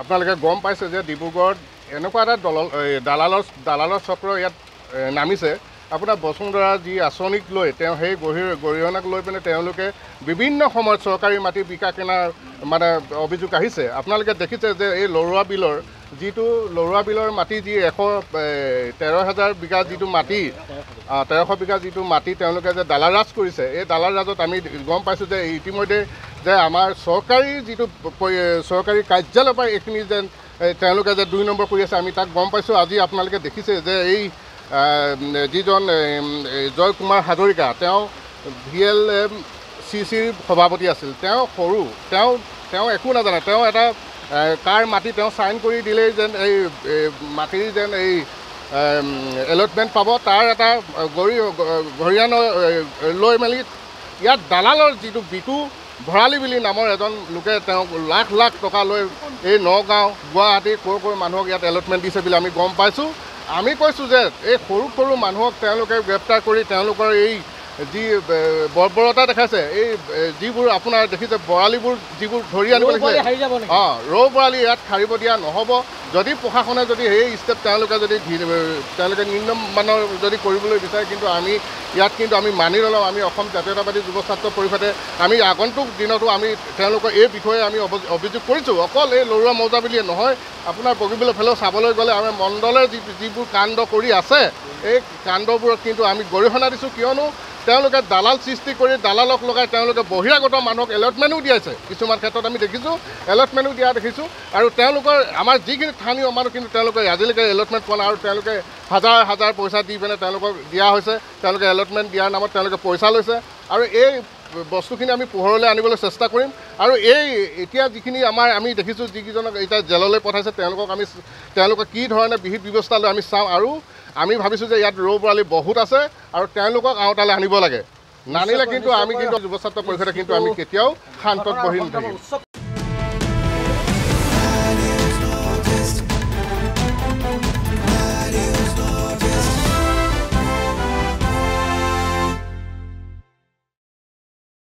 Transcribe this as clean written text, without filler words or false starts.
আপোনালোকে গম পাইছে যে ডিব্ৰুগড়ত এনেকুৱা এটা দালালৰ চক্ৰ ইয়াত নামিছে। আপোনাৰ বসুন্ধৰা যি আঁচনিক লৈ তেওঁ সেই গৰিহণাক লৈ পিনে তেওঁলোকে বিভিন্ন সময়ত চৰকাৰী মাটি বিকা কিনাৰ মানে অভিযোগ আহিছে। আপোনালোকে দেখিছে যে এই লৰুৱা বিলৰ মাটি যি 113,000 বিঘা যিটো মাটি 1300 বিঘা যিটো মাটি তেওঁলোকে যে দালাল ৰাজ কৰিছে, এই দালাল ৰাজত আমি গম পাইছোঁ যে ইতিমধ্যে যে আমাৰ চৰকাৰী কাৰ্যালয়ৰ পৰা এইখিনি যেন তেওঁলোকে যে 2 নম্বৰ কৰি আছে, আমি তাক গম পাইছোঁ। আজি আপোনালোকে দেখিছে যে এই যিজন জয় কুমাৰ হাজৰিকা তেওঁ VLMCCৰ সভাপতি আছিল। তেওঁ সৰু, তেওঁ একো নাজানে। তেওঁ এটা কাৰ মাটি তেওঁ চাইন কৰি দিলেই যেন এই মাটিৰ যেন এই এলটমেণ্ট পাব, তাৰ এটা গৰিয়ান লৈ মেলি ইয়াত দালালৰ যিটো বিটু ভৰালী বুলি নামৰ এজন লোকে তেওঁক লাখ লাখ টকা লৈ এই নগাঁও গুৱাহাটী ক'ৰ মানুহক ইয়াত এলটমেণ্ট দিছে বুলি আমি গম পাইছোঁ। আমি কৈছোঁ যে এই সৰু মানুহক তেওঁলোকে গ্ৰেপ্তাৰ কৰি তেওঁলোকৰ এই যি বৰ্বৰতা দেখাইছে, এই যিবোৰ আপোনাৰ দেখিছে বৰালিবোৰ যিবোৰ ধৰি আনিব লাগিছে, ৰৌ বৰালি ইয়াত সাৰিব দিয়া নহ'ব। যদি প্ৰশাসনে যদি সেই ষ্টেপ তেওঁলোকে নিম্নমানৰ যদি কৰিবলৈ বিচাৰে, কিন্তু আমি মানি নলওঁ। আমি অসম জাতীয়তাবাদী যুৱ ছাত্ৰ পৰিষদে আমি আগন্তুক দিনতো আমি তেওঁলোকৰ এই বিষয়ে আমি অভিযোগ কৰিছোঁ। অকল এই লৰুৱা মৌজা বুলিয়ে নহয়, আপোনাৰ বগীবিলৰ ফালেও চাবলৈ গ'লে আমাৰ মণ্ডলে যিবোৰ কাণ্ড কৰি আছে, এই কাণ্ডবোৰত কিন্তু আমি গৰিহণা দিছোঁ। কিয়নো তেওঁলোকে দালাল সৃষ্টি কৰি দালালক লগাই তেওঁলোকে বহিৰাগত মানুহক এলটমেণ্টো দিয়াইছে। কিছুমান ক্ষেত্ৰত আমি দেখিছোঁ এলটমেণ্টো দিয়া দেখিছোঁ। আৰু তেওঁলোকৰ আমাৰ যিখিনি স্থানীয় মানুহ কিন্তু তেওঁলোকে আজিলৈকে এলটমেণ্ট পোৱা নাই। আৰু তেওঁলোকে হাজাৰ পইচা দি পিনে তেওঁলোকক দিয়া হৈছে। তেওঁলোকে এলটমেণ্ট দিয়াৰ নামত তেওঁলোকে পইচা লৈছে। আৰু এই বস্তুখিনি আমি পোহৰলৈ আনিবলৈ চেষ্টা কৰিম। আৰু এতিয়া যিখিনি আমি দেখিছোঁ যিকেইজনক এতিয়া জেললৈ পঠাইছে, তেওঁলোকক কি ধৰণে বিহিত ব্যৱস্থা লৈ আমি চাওঁ। আৰু আমি ভাবিছোঁ যে ইয়াত ৰৌ বৰালি বহুত আছে আৰু তেওঁলোকক আওতালৈ আনিব লাগে। নানিলে কিন্তু আমি যুৱ ছাত্ৰ পৰিষদে কিন্তু আমি কেতিয়াও শান্তত বহি নাথাকিম।